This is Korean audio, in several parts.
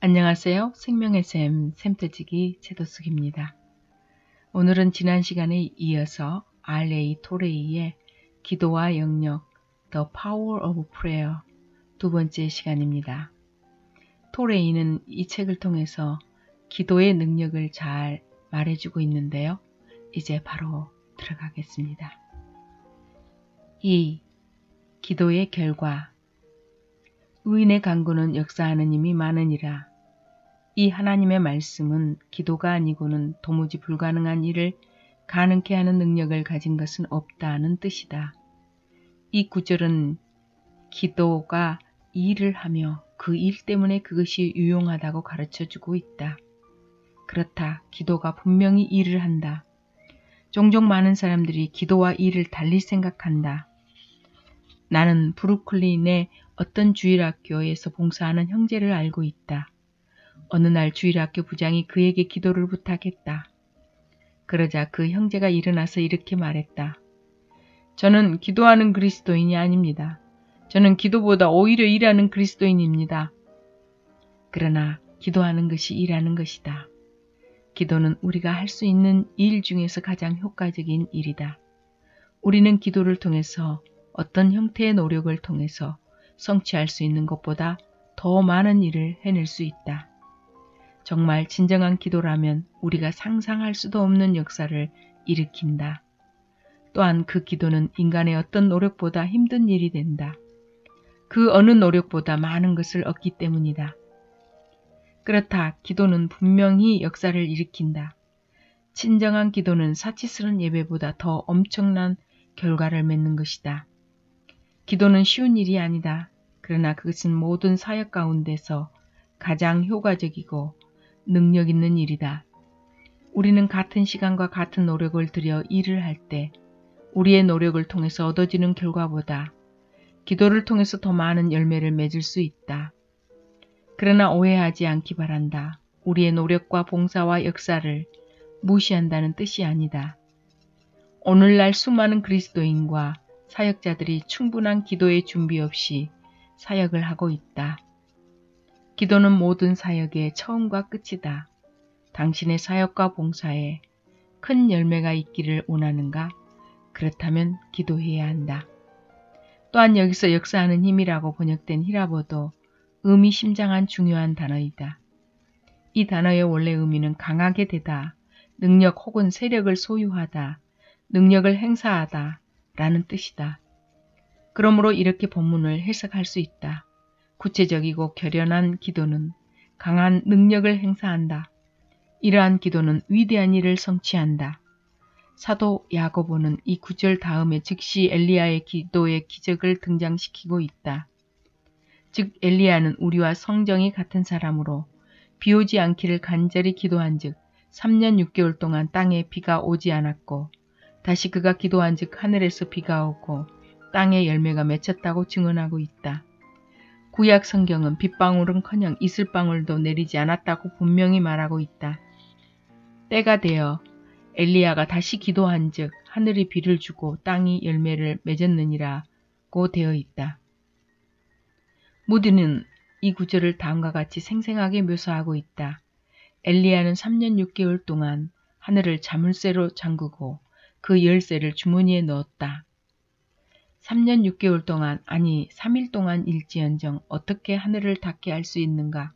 안녕하세요. 생명의 샘, 샘터지기 채도숙입니다. 오늘은 지난 시간에 이어서 R.A. 토레이의 기도와 영역, The Power of Prayer 두 번째 시간입니다. 토레이는 이 책을 통해서 기도의 능력을 잘 말해주고 있는데요. 이제 바로 들어가겠습니다. 2. 기도의 결과. 의인의 간구는 역사하는 힘이 많으니라. 이 하나님의 말씀은 기도가 아니고는 도무지 불가능한 일을 가능케 하는 능력을 가진 것은 없다는 뜻이다. 이 구절은 기도가 일을 하며 그 일 때문에 그것이 유용하다고 가르쳐주고 있다. 그렇다. 기도가 분명히 일을 한다. 종종 많은 사람들이 기도와 일을 달리 생각한다. 나는 브루클린의 어떤 주일학교에서 봉사하는 형제를 알고 있다. 어느 날 주일학교 부장이 그에게 기도를 부탁했다. 그러자 그 형제가 일어나서 이렇게 말했다. 저는 기도하는 그리스도인이 아닙니다. 저는 기도보다 오히려 일하는 그리스도인입니다. 그러나 기도하는 것이 일하는 것이다. 기도는 우리가 할 수 있는 일 중에서 가장 효과적인 일이다. 우리는 기도를 통해서 어떤 형태의 노력을 통해서 성취할 수 있는 것보다 더 많은 일을 해낼 수 있다. 정말 진정한 기도라면 우리가 상상할 수도 없는 역사를 일으킨다. 또한 그 기도는 인간의 어떤 노력보다 힘든 일이 된다. 그 어느 노력보다 많은 것을 얻기 때문이다. 그렇다. 기도는 분명히 역사를 일으킨다. 진정한 기도는 사치스러운 예배보다 더 엄청난 결과를 맺는 것이다. 기도는 쉬운 일이 아니다. 그러나 그것은 모든 사역 가운데서 가장 효과적이고 능력 있는 일이다. 우리는 같은 시간과 같은 노력을 들여 일을 할 때 우리의 노력을 통해서 얻어지는 결과보다 기도를 통해서 더 많은 열매를 맺을 수 있다. 그러나 오해하지 않기 바란다. 우리의 노력과 봉사와 역사를 무시한다는 뜻이 아니다. 오늘날 수많은 그리스도인과 사역자들이 충분한 기도의 준비 없이 사역을 하고 있다. 기도는 모든 사역의 처음과 끝이다. 당신의 사역과 봉사에 큰 열매가 있기를 원하는가? 그렇다면 기도해야 한다. 또한 여기서 역사하는 힘이라고 번역된 히라보도 의미심장한 중요한 단어이다. 이 단어의 원래 의미는 강하게 되다, 능력 혹은 세력을 소유하다, 능력을 행사하다 라는 뜻이다. 그러므로 이렇게 본문을 해석할 수 있다. 구체적이고 결연한 기도는 강한 능력을 행사한다. 이러한 기도는 위대한 일을 성취한다. 사도 야고보는 이 구절 다음에 즉시 엘리야의 기도의 기적을 등장시키고 있다. 즉 엘리야는 우리와 성정이 같은 사람으로 비 오지 않기를 간절히 기도한 즉 3년 6개월 동안 땅에 비가 오지 않았고 다시 그가 기도한 즉 하늘에서 비가 오고 땅에 열매가 맺혔다고 증언하고 있다. 구약 성경은 빗방울은커녕 이슬방울도 내리지 않았다고 분명히 말하고 있다. 때가 되어 엘리야가 다시 기도한 즉 하늘이 비를 주고 땅이 열매를 맺었느니라고 되어 있다. 무디는 이 구절을 다음과 같이 생생하게 묘사하고 있다. 엘리야는 3년 6개월 동안 하늘을 자물쇠로 잠그고 그 열쇠를 주머니에 넣었다. 3년 6개월 동안 아니 3일 동안 일지언정 어떻게 하늘을 닫게 할 수 있는가?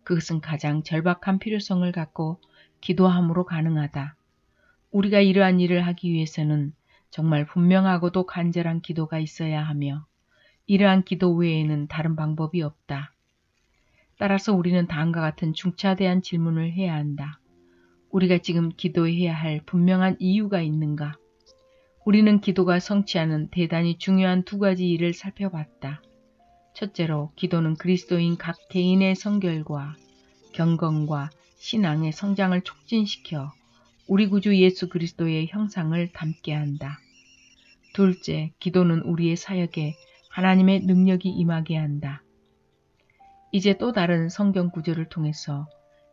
그것은 가장 절박한 필요성을 갖고 기도함으로 가능하다. 우리가 이러한 일을 하기 위해서는 정말 분명하고도 간절한 기도가 있어야 하며 이러한 기도 외에는 다른 방법이 없다. 따라서 우리는 다음과 같은 중차대한 질문을 해야 한다. 우리가 지금 기도해야 할 분명한 이유가 있는가? 우리는 기도가 성취하는 대단히 중요한 두 가지 일을 살펴봤다. 첫째로 기도는 그리스도인 각 개인의 성결과 경건과 신앙의 성장을 촉진시켜 우리 구주 예수 그리스도의 형상을 담게 한다. 둘째, 기도는 우리의 사역에 하나님의 능력이 임하게 한다. 이제 또 다른 성경 구절을 통해서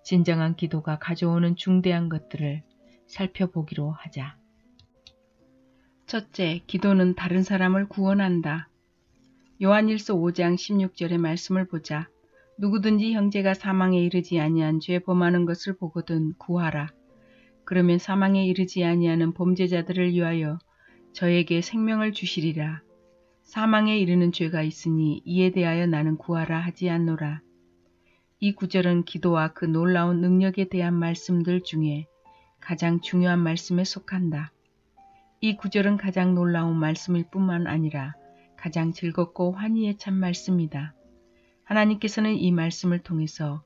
진정한 기도가 가져오는 중대한 것들을 살펴보기로 하자. 첫째, 기도는 다른 사람을 구원한다. 요한일서 5장 16절의 말씀을 보자. 누구든지 형제가 사망에 이르지 아니한 죄 범하는 것을 보거든 구하라. 그러면 사망에 이르지 아니하는 범죄자들을 위하여 저에게 생명을 주시리라. 사망에 이르는 죄가 있으니 이에 대하여 나는 구하라 하지 않노라. 이 구절은 기도와 그 놀라운 능력에 대한 말씀들 중에 가장 중요한 말씀에 속한다. 이 구절은 가장 놀라운 말씀일 뿐만 아니라 가장 즐겁고 환희에 찬 말씀이다. 하나님께서는 이 말씀을 통해서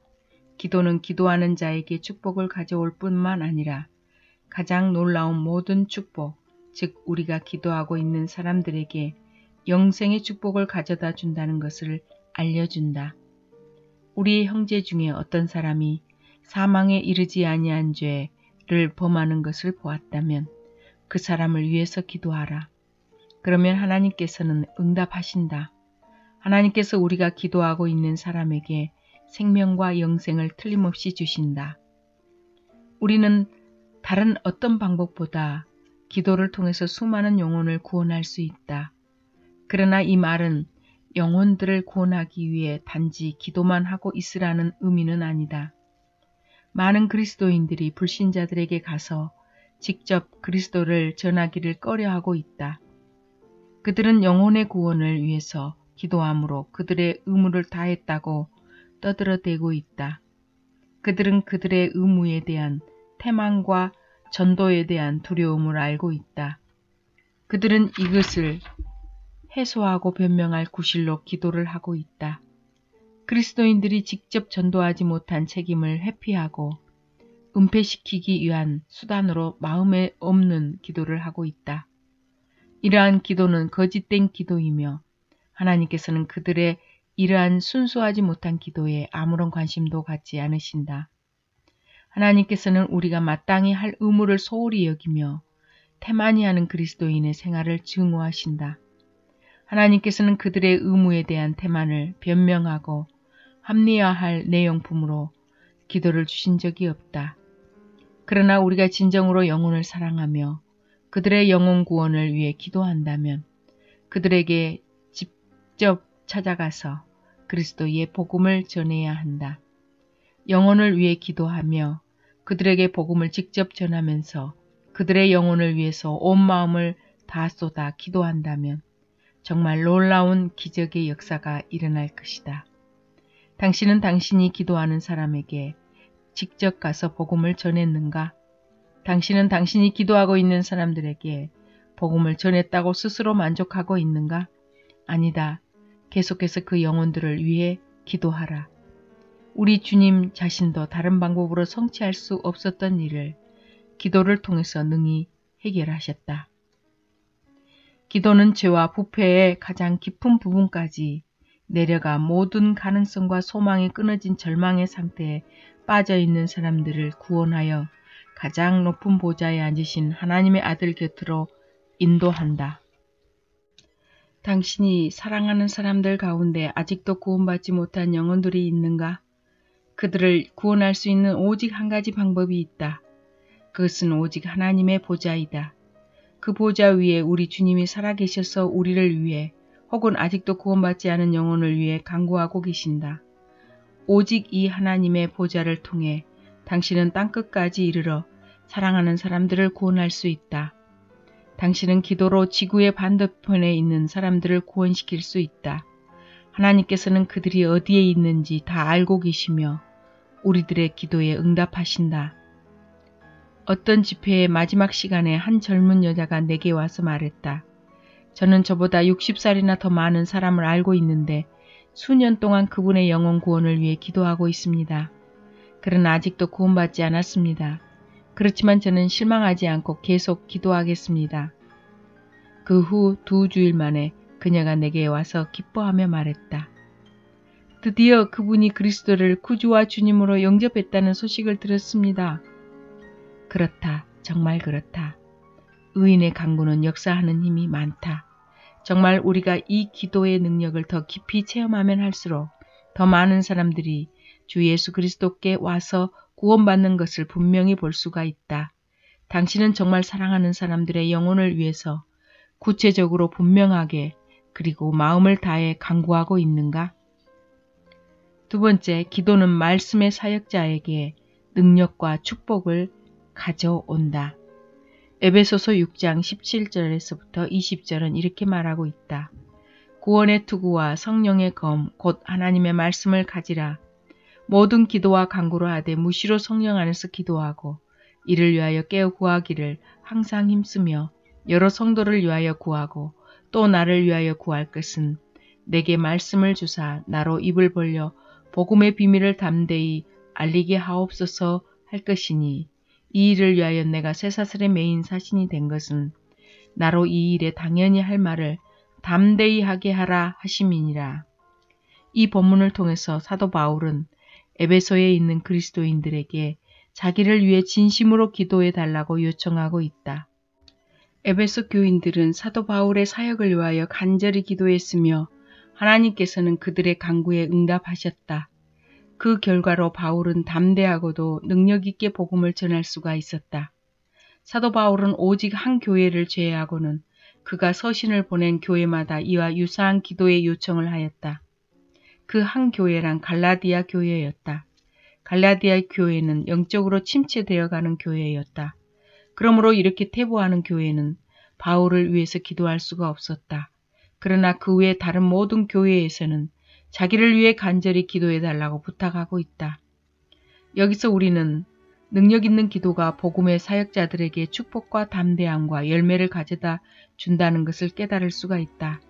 기도는 기도하는 자에게 축복을 가져올 뿐만 아니라 가장 놀라운 모든 축복, 즉 우리가 기도하고 있는 사람들에게 영생의 축복을 가져다 준다는 것을 알려준다. 우리의 형제 중에 어떤 사람이 사망에 이르지 아니한 죄를 범하는 것을 보았다면 그 사람을 위해서 기도하라. 그러면 하나님께서는 응답하신다. 하나님께서 우리가 기도하고 있는 사람에게 생명과 영생을 틀림없이 주신다. 우리는 다른 어떤 방법보다 기도를 통해서 수많은 영혼을 구원할 수 있다. 그러나 이 말은 영혼들을 구원하기 위해 단지 기도만 하고 있으라는 의미는 아니다. 많은 그리스도인들이 불신자들에게 가서 직접 그리스도를 전하기를 꺼려하고 있다. 그들은 영혼의 구원을 위해서 기도함으로 그들의 의무를 다했다고 떠들어대고 있다. 그들은 그들의 의무에 대한 태만과 전도에 대한 두려움을 알고 있다. 그들은 이것을 해소하고 변명할 구실로 기도를 하고 있다. 그리스도인들이 직접 전도하지 못한 책임을 회피하고 은폐시키기 위한 수단으로 마음에 없는 기도를 하고 있다. 이러한 기도는 거짓된 기도이며 하나님께서는 그들의 이러한 순수하지 못한 기도에 아무런 관심도 갖지 않으신다. 하나님께서는 우리가 마땅히 할 의무를 소홀히 여기며 태만히 하는 그리스도인의 생활을 증오하신다. 하나님께서는 그들의 의무에 대한 태만을 변명하고 합리화할 내용품으로 기도를 주신 적이 없다. 그러나 우리가 진정으로 영혼을 사랑하며 그들의 영혼 구원을 위해 기도한다면 그들에게 직접 찾아가서 그리스도의 복음을 전해야 한다. 영혼을 위해 기도하며 그들에게 복음을 직접 전하면서 그들의 영혼을 위해서 온 마음을 다 쏟아 기도한다면 정말 놀라운 기적의 역사가 일어날 것이다. 당신은 당신이 기도하는 사람에게 직접 가서 복음을 전했는가? 당신은 당신이 기도하고 있는 사람들에게 복음을 전했다고 스스로 만족하고 있는가? 아니다. 계속해서 그 영혼들을 위해 기도하라. 우리 주님 자신도 다른 방법으로 성취할 수 없었던 일을 기도를 통해서 능히 해결하셨다. 기도는 죄와 부패의 가장 깊은 부분까지 내려가 모든 가능성과 소망이 끊어진 절망의 상태에 빠져있는 사람들을 구원하여 가장 높은 보좌에 앉으신 하나님의 아들 곁으로 인도한다. 당신이 사랑하는 사람들 가운데 아직도 구원받지 못한 영혼들이 있는가? 그들을 구원할 수 있는 오직 한 가지 방법이 있다. 그것은 오직 하나님의 보좌이다. 그 보좌 위에 우리 주님이 살아계셔서 우리를 위해 혹은 아직도 구원받지 않은 영혼을 위해 간구하고 계신다. 오직 이 하나님의 보좌를 통해 당신은 땅끝까지 이르러 사랑하는 사람들을 구원할 수 있다. 당신은 기도로 지구의 반대편에 있는 사람들을 구원시킬 수 있다. 하나님께서는 그들이 어디에 있는지 다 알고 계시며 우리들의 기도에 응답하신다. 어떤 집회의 마지막 시간에 한 젊은 여자가 내게 와서 말했다. 저는 저보다 60살이나 더 많은 사람을 알고 있는데 수년 동안 그분의 영혼 구원을 위해 기도하고 있습니다. 그러나 아직도 구원받지 않았습니다. 그렇지만 저는 실망하지 않고 계속 기도하겠습니다. 그 후 2주일 만에 그녀가 내게 와서 기뻐하며 말했다. 드디어 그분이 그리스도를 구주와 주님으로 영접했다는 소식을 들었습니다. 그렇다. 정말 그렇다. 의인의 간구는 역사하는 힘이 많다. 정말 우리가 이 기도의 능력을 더 깊이 체험하면 할수록 더 많은 사람들이 주 예수 그리스도께 와서 구원받는 것을 분명히 볼 수가 있다. 당신은 정말 사랑하는 사람들의 영혼을 위해서 구체적으로 분명하게 그리고 마음을 다해 간구하고 있는가? 두 번째, 기도는 말씀의 사역자에게 능력과 축복을 가져온다. 에베소서 6장 17절에서부터 20절은 이렇게 말하고 있다. 구원의 투구와 성령의 검, 곧 하나님의 말씀을 가지라. 모든 기도와 간구로 하되 무시로 성령 안에서 기도하고 이를 위하여 깨어 구하기를 항상 힘쓰며 여러 성도를 위하여 구하고 또 나를 위하여 구할 것은 내게 말씀을 주사 나로 입을 벌려 복음의 비밀을 담대히 알리게 하옵소서 할 것이니 이 일을 위하여 내가 쇠사슬에 매인 사신이 된 것은 나로 이 일에 당연히 할 말을 담대히 하게 하라 하심이니라. 이 본문을 통해서 사도 바울은 에베소에 있는 그리스도인들에게 자기를 위해 진심으로 기도해 달라고 요청하고 있다. 에베소 교인들은 사도 바울의 사역을 위하여 간절히 기도했으며 하나님께서는 그들의 간구에 응답하셨다. 그 결과로 바울은 담대하고도 능력 있게 복음을 전할 수가 있었다. 사도 바울은 오직 한 교회를 제외하고는 그가 서신을 보낸 교회마다 이와 유사한 기도의 요청을 하였다. 그 한 교회란 갈라디아 교회였다. 갈라디아 교회는 영적으로 침체되어가는 교회였다. 그러므로 이렇게 퇴보하는 교회는 바울을 위해서 기도할 수가 없었다. 그러나 그 외 다른 모든 교회에서는 자기를 위해 간절히 기도해달라고 부탁하고 있다. 여기서 우리는 능력 있는 기도가 복음의 사역자들에게 축복과 담대함과 열매를 가져다 준다는 것을 깨달을 수가 있다.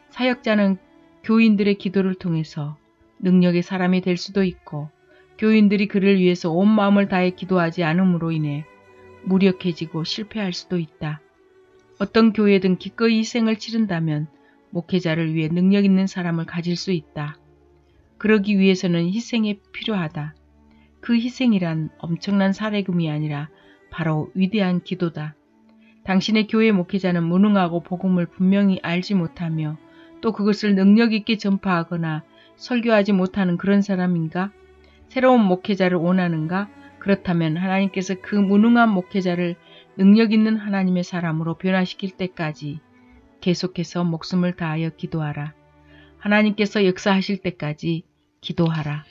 사역자는 교인들의 기도를 통해서 능력의 사람이 될 수도 있고 교인들이 그를 위해서 온 마음을 다해 기도하지 않음으로 인해 무력해지고 실패할 수도 있다. 어떤 교회든 기꺼이 희생을 치른다면 목회자를 위해 능력 있는 사람을 가질 수 있다. 그러기 위해서는 희생이 필요하다. 그 희생이란 엄청난 사례금이 아니라 바로 위대한 기도다. 당신의 교회 목회자는 무능하고 복음을 분명히 알지 못하며 또 그것을 능력 있게 전파하거나 설교하지 못하는 그런 사람인가? 새로운 목회자를 원하는가? 그렇다면 하나님께서 그 무능한 목회자를 능력 있는 하나님의 사람으로 변화시킬 때까지 계속해서 목숨을 다하여 기도하라. 하나님께서 역사하실 때까지 기도하라.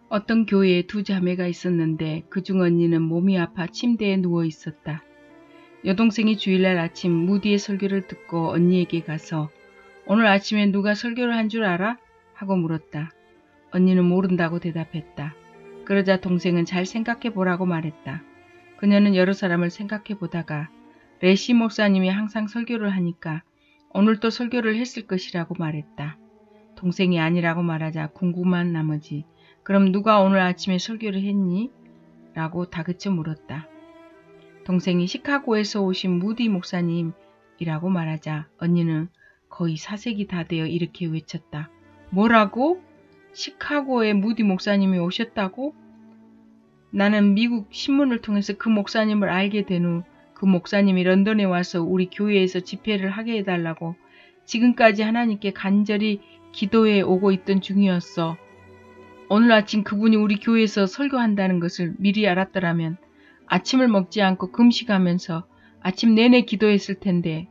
어떤 교회에 두 자매가 있었는데 그중 언니는 몸이 아파 침대에 누워 있었다. 여동생이 주일날 아침 무디의 설교를 듣고 언니에게 가서 오늘 아침에 누가 설교를 한 줄 알아? 하고 물었다. 언니는 모른다고 대답했다. 그러자 동생은 잘 생각해 보라고 말했다. 그녀는 여러 사람을 생각해 보다가 레시 목사님이 항상 설교를 하니까 오늘 또 설교를 했을 것이라고 말했다. 동생이 아니라고 말하자 궁금한 나머지 그럼 누가 오늘 아침에 설교를 했니? 라고 다그쳐 물었다. 동생이 시카고에서 오신 무디 목사님이라고 말하자 언니는 거의 사색이 다 되어 이렇게 외쳤다. 뭐라고? 시카고에 무디 목사님이 오셨다고? 나는 미국 신문을 통해서 그 목사님을 알게 된 후 그 목사님이 런던에 와서 우리 교회에서 집회를 하게 해달라고 지금까지 하나님께 간절히 기도해 오고 있던 중이었어. 오늘 아침 그분이 우리 교회에서 설교한다는 것을 미리 알았더라면 아침을 먹지 않고 금식하면서 아침 내내 기도했을 텐데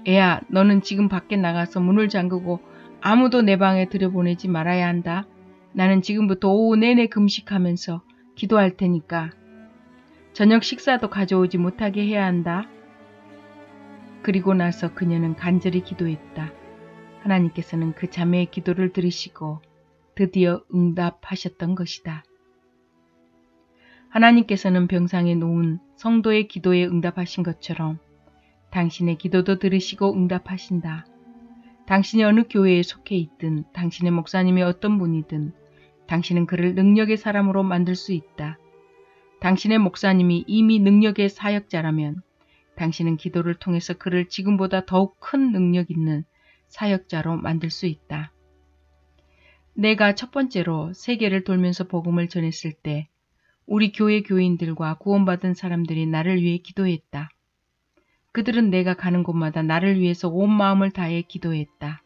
애야 너는 지금 밖에 나가서 문을 잠그고 아무도 내 방에 들여보내지 말아야 한다. 나는 지금부터 오후 내내 금식하면서 기도할 테니까 저녁 식사도 가져오지 못하게 해야 한다. 그리고 나서 그녀는 간절히 기도했다. 하나님께서는 그 자매의 기도를 들으시고 드디어 응답하셨던 것이다. 하나님께서는 병상에 놓은 성도의 기도에 응답하신 것처럼 당신의 기도도 들으시고 응답하신다. 당신이 어느 교회에 속해 있든 당신의 목사님이 어떤 분이든 당신은 그를 능력의 사람으로 만들 수 있다. 당신의 목사님이 이미 능력의 사역자라면 당신은 기도를 통해서 그를 지금보다 더욱 큰 능력 있는 사역자로 만들 수 있다. 내가 첫 번째로 세계를 돌면서 복음을 전했을 때 우리 교회 교인들과 구원받은 사람들이 나를 위해 기도했다. 그들은 내가 가는 곳마다 나를 위해서 온 마음을 다해 기도했다.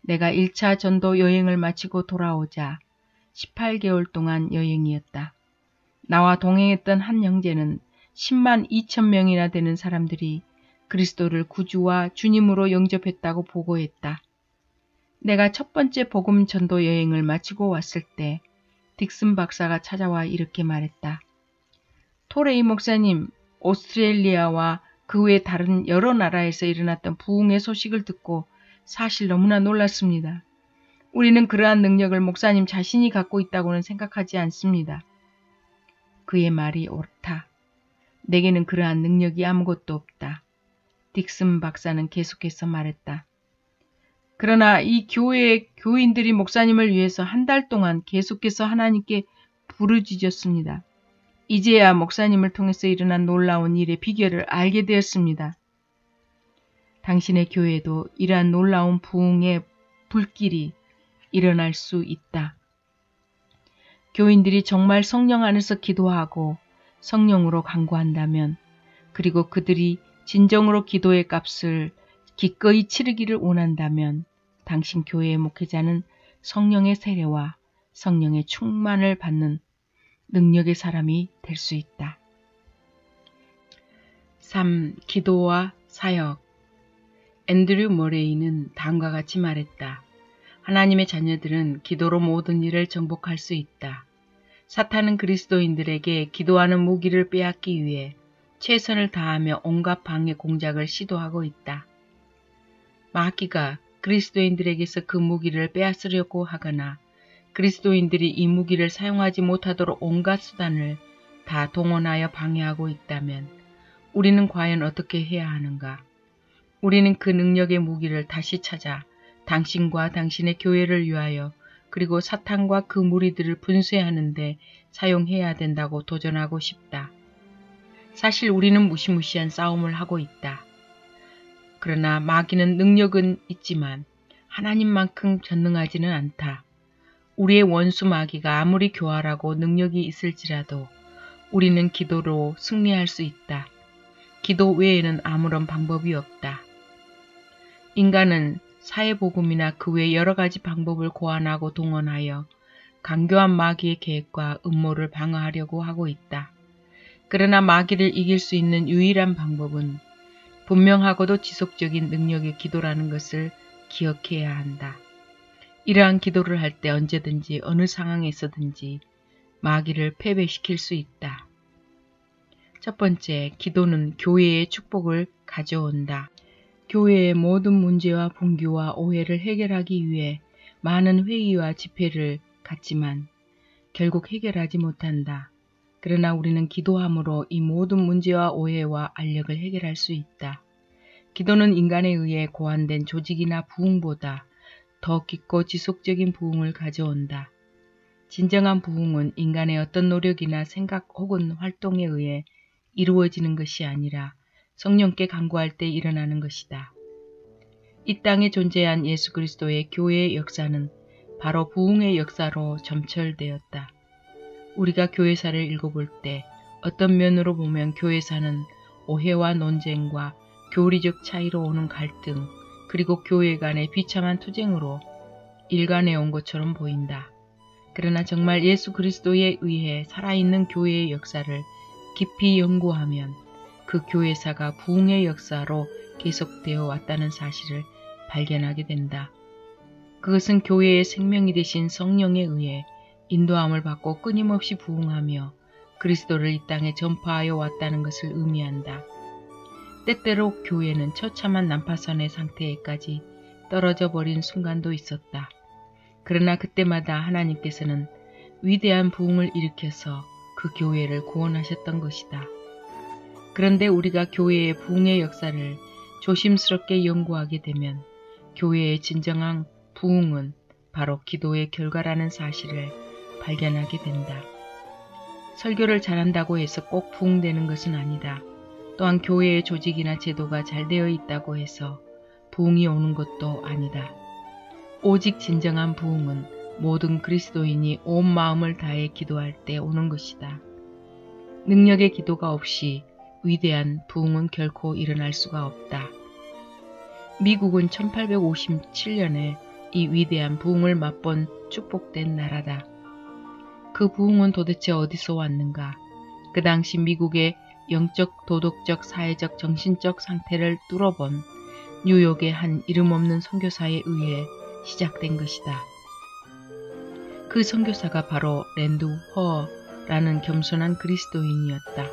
내가 1차 전도 여행을 마치고 돌아오자 18개월 동안 여행이었다. 나와 동행했던 한 형제는 10만 2천 명이나 되는 사람들이 그리스도를 구주와 주님으로 영접했다고 보고했다. 내가 첫 번째 복음 전도 여행을 마치고 왔을 때 딕슨 박사가 찾아와 이렇게 말했다. 토레이 목사님, 오스트레일리아와 그 외 다른 여러 나라에서 일어났던 부흥의 소식을 듣고 사실 너무나 놀랐습니다. 우리는 그러한 능력을 목사님 자신이 갖고 있다고는 생각하지 않습니다. 그의 말이 옳다. 내게는 그러한 능력이 아무것도 없다. 딕슨 박사는 계속해서 말했다. 그러나 이 교회의 교인들이 목사님을 위해서 한 달 동안 계속해서 하나님께 부르짖었습니다. 이제야 목사님을 통해서 일어난 놀라운 일의 비결을 알게 되었습니다. 당신의 교회에도 이러한 놀라운 부흥의 불길이 일어날 수 있다. 교인들이 정말 성령 안에서 기도하고 성령으로 간구한다면, 그리고 그들이 진정으로 기도의 값을 기꺼이 치르기를 원한다면 당신 교회의 목회자는 성령의 세례와 성령의 충만을 받는 능력의 사람이 될 수 있다. 3. 기도와 사역. 앤드류 머레이는 다음과 같이 말했다. 하나님의 자녀들은 기도로 모든 일을 정복할 수 있다. 사탄은 그리스도인들에게 기도하는 무기를 빼앗기 위해 최선을 다하며 온갖 방해 공작을 시도하고 있다. 마귀가 그리스도인들에게서 그 무기를 빼앗으려고 하거나 그리스도인들이 이 무기를 사용하지 못하도록 온갖 수단을 다 동원하여 방해하고 있다면 우리는 과연 어떻게 해야 하는가? 우리는 그 능력의 무기를 다시 찾아 당신과 당신의 교회를 위하여 그리고 사탄과 그 무리들을 분쇄하는 데 사용해야 된다고 도전하고 싶다. 사실 우리는 무시무시한 싸움을 하고 있다. 그러나 마귀는 능력은 있지만 하나님만큼 전능하지는 않다. 우리의 원수 마귀가 아무리 교활하고 능력이 있을지라도 우리는 기도로 승리할 수 있다. 기도 외에는 아무런 방법이 없다. 인간은 사회복음이나 그 외 여러 가지 방법을 고안하고 동원하여 강교한 마귀의 계획과 음모를 방어하려고 하고 있다. 그러나 마귀를 이길 수 있는 유일한 방법은 분명하고도 지속적인 능력의 기도라는 것을 기억해야 한다. 이러한 기도를 할 때 언제든지 어느 상황에서든지 마귀를 패배시킬 수 있다. 첫 번째, 기도는 교회의 축복을 가져온다. 교회의 모든 문제와 분규와 오해를 해결하기 위해 많은 회의와 집회를 갖지만 결국 해결하지 못한다. 그러나 우리는 기도함으로 이 모든 문제와 오해와 알력을 해결할 수 있다. 기도는 인간에 의해 고안된 조직이나 부흥보다 더 깊고 지속적인 부흥을 가져온다. 진정한 부흥은 인간의 어떤 노력이나 생각 혹은 활동에 의해 이루어지는 것이 아니라 성령께 간구할 때 일어나는 것이다. 이 땅에 존재한 예수 그리스도의 교회의 역사는 바로 부흥의 역사로 점철되었다. 우리가 교회사를 읽어볼 때 어떤 면으로 보면 교회사는 오해와 논쟁과 교리적 차이로 오는 갈등, 그리고 교회 간의 비참한 투쟁으로 일관해온 것처럼 보인다. 그러나 정말 예수 그리스도에 의해 살아있는 교회의 역사를 깊이 연구하면 그 교회사가 부흥의 역사로 계속되어 왔다는 사실을 발견하게 된다. 그것은 교회의 생명이 되신 성령에 의해 인도함을 받고 끊임없이 부흥하며 그리스도를 이 땅에 전파하여 왔다는 것을 의미한다. 때때로 교회는 처참한 난파선의 상태에까지 떨어져 버린 순간도 있었다. 그러나 그때마다 하나님께서는 위대한 부흥을 일으켜서 그 교회를 구원하셨던 것이다. 그런데 우리가 교회의 부흥의 역사를 조심스럽게 연구하게 되면 교회의 진정한 부흥은 바로 기도의 결과라는 사실을 발견하게 된다. 설교를 잘한다고 해서 꼭 부흥되는 것은 아니다. 또한 교회의 조직이나 제도가 잘 되어 있다고 해서 부흥이 오는 것도 아니다. 오직 진정한 부흥은 모든 그리스도인이 온 마음을 다해 기도할 때 오는 것이다. 능력의 기도가 없이 위대한 부흥은 결코 일어날 수가 없다. 미국은 1857년에 이 위대한 부흥을 맛본 축복된 나라다. 그 부흥은 도대체 어디서 왔는가? 그 당시 미국의 영적, 도덕적, 사회적, 정신적 상태를 뚫어본 뉴욕의 한 이름 없는 선교사에 의해 시작된 것이다. 그 선교사가 바로 랜드 허라는 겸손한 그리스도인이었다.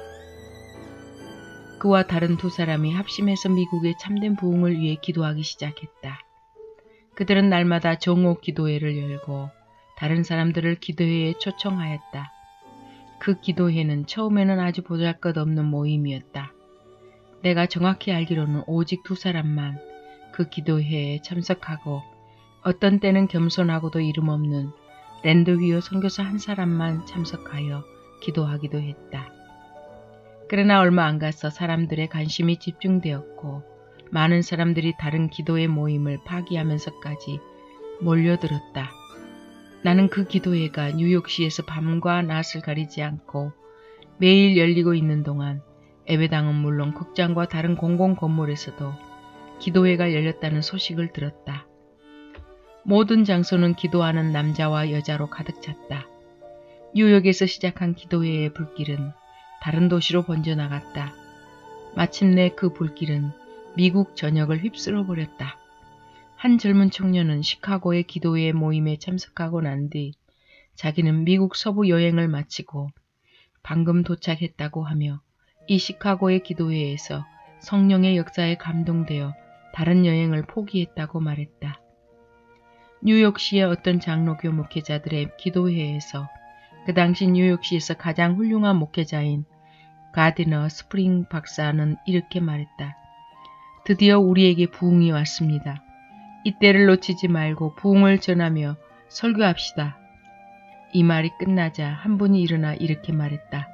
그와 다른 두 사람이 합심해서 미국의 참된 부흥을 위해 기도하기 시작했다. 그들은 날마다 정오 기도회를 열고 다른 사람들을 기도회에 초청하였다. 그 기도회는 처음에는 아주 보잘것없는 모임이었다. 내가 정확히 알기로는 오직 두 사람만 그 기도회에 참석하고 어떤 때는 겸손하고도 이름 없는 랜드 휘어 선교사 한 사람만 참석하여 기도하기도 했다. 그러나 얼마 안 가서 사람들의 관심이 집중되었고 많은 사람들이 다른 기도회 모임을 파기하면서까지 몰려들었다. 나는 그 기도회가 뉴욕시에서 밤과 낮을 가리지 않고 매일 열리고 있는 동안 예배당은 물론 극장과 다른 공공 건물에서도 기도회가 열렸다는 소식을 들었다. 모든 장소는 기도하는 남자와 여자로 가득 찼다. 뉴욕에서 시작한 기도회의 불길은 다른 도시로 번져나갔다. 마침내 그 불길은 미국 전역을 휩쓸어 버렸다. 한 젊은 청년은 시카고의 기도회 모임에 참석하고 난 뒤 자기는 미국 서부 여행을 마치고 방금 도착했다고 하며 이 시카고의 기도회에서 성령의 역사에 감동되어 다른 여행을 포기했다고 말했다. 뉴욕시의 어떤 장로교 목회자들의 기도회에서 그 당시 뉴욕시에서 가장 훌륭한 목회자인 가디너 스프링 박사는 이렇게 말했다. 드디어 우리에게 부흥이 왔습니다. 이때를 놓치지 말고 부흥을 전하며 설교합시다. 이 말이 끝나자 한 분이 일어나 이렇게 말했다.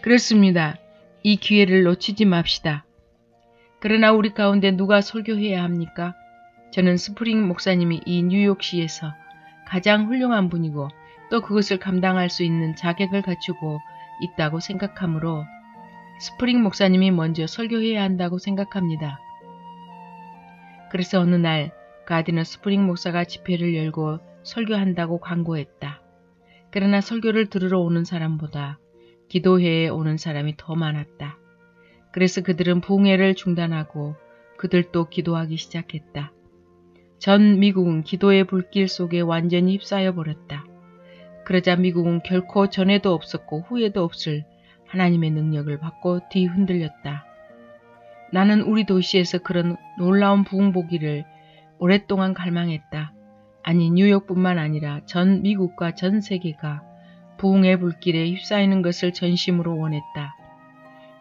그렇습니다. 이 기회를 놓치지 맙시다. 그러나 우리 가운데 누가 설교해야 합니까? 저는 스프링 목사님이 이 뉴욕시에서 가장 훌륭한 분이고 또 그것을 감당할 수 있는 자격을 갖추고 있다고 생각하므로 스프링 목사님이 먼저 설교해야 한다고 생각합니다. 그래서 어느 날 가디너 스프링 목사가 집회를 열고 설교한다고 광고했다. 그러나 설교를 들으러 오는 사람보다 기도회에 오는 사람이 더 많았다. 그래서 그들은 부흥회를 중단하고 그들도 기도하기 시작했다. 전 미국은 기도의 불길 속에 완전히 휩싸여 버렸다. 그러자 미국은 결코 전에도 없었고 후에도 없을 하나님의 능력을 받고 뒤흔들렸다. 나는 우리 도시에서 그런 놀라운 부흥 보기를 오랫동안 갈망했다. 아니 뉴욕뿐만 아니라 전 미국과 전 세계가 부흥의 불길에 휩싸이는 것을 전심으로 원했다.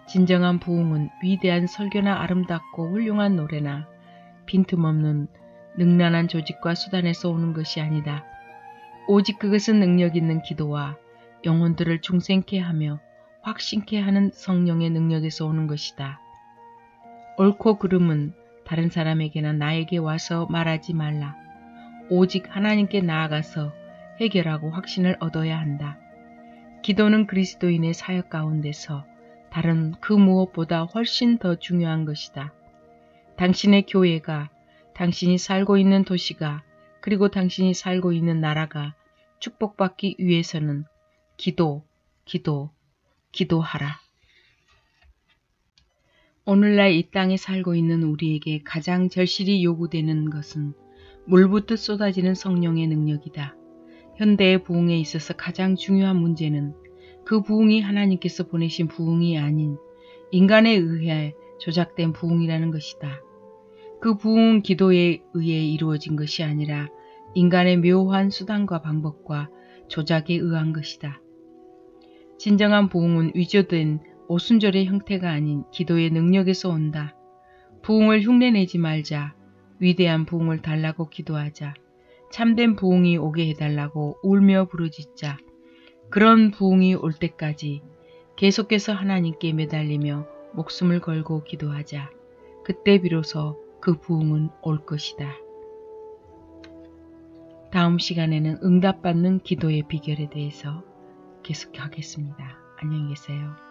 진정한 부흥은 위대한 설교나 아름답고 훌륭한 노래나 빈틈없는 능란한 조직과 수단에서 오는 것이 아니다. 오직 그것은 능력 있는 기도와 영혼들을 중생케 하며 확신케 하는 성령의 능력에서 오는 것이다. 옳고 그름은 다른 사람에게나 나에게 와서 말하지 말라. 오직 하나님께 나아가서 해결하고 확신을 얻어야 한다. 기도는 그리스도인의 사역 가운데서 다른 그 무엇보다 훨씬 더 중요한 것이다. 당신의 교회가, 당신이 살고 있는 도시가, 그리고 당신이 살고 있는 나라가 축복받기 위해서는 기도하라. 오늘날 이 땅에 살고 있는 우리에게 가장 절실히 요구되는 것은 물부터 쏟아지는 성령의 능력이다. 현대의 부흥에 있어서 가장 중요한 문제는 그 부흥이 하나님께서 보내신 부흥이 아닌 인간에 의해 조작된 부흥이라는 것이다. 그 부흥은 기도에 의해 이루어진 것이 아니라 인간의 묘한 수단과 방법과 조작에 의한 것이다. 진정한 부흥은 위조된 오순절의 형태가 아닌 기도의 능력에서 온다. 부흥을 흉내내지 말자. 위대한 부흥을 달라고 기도하자. 참된 부흥이 오게 해달라고 울며 부르짖자. 그런 부흥이 올 때까지 계속해서 하나님께 매달리며 목숨을 걸고 기도하자. 그때 비로소 그 부흥은 올 것이다. 다음 시간에는 응답받는 기도의 비결에 대해서 계속하겠습니다. 안녕히 계세요.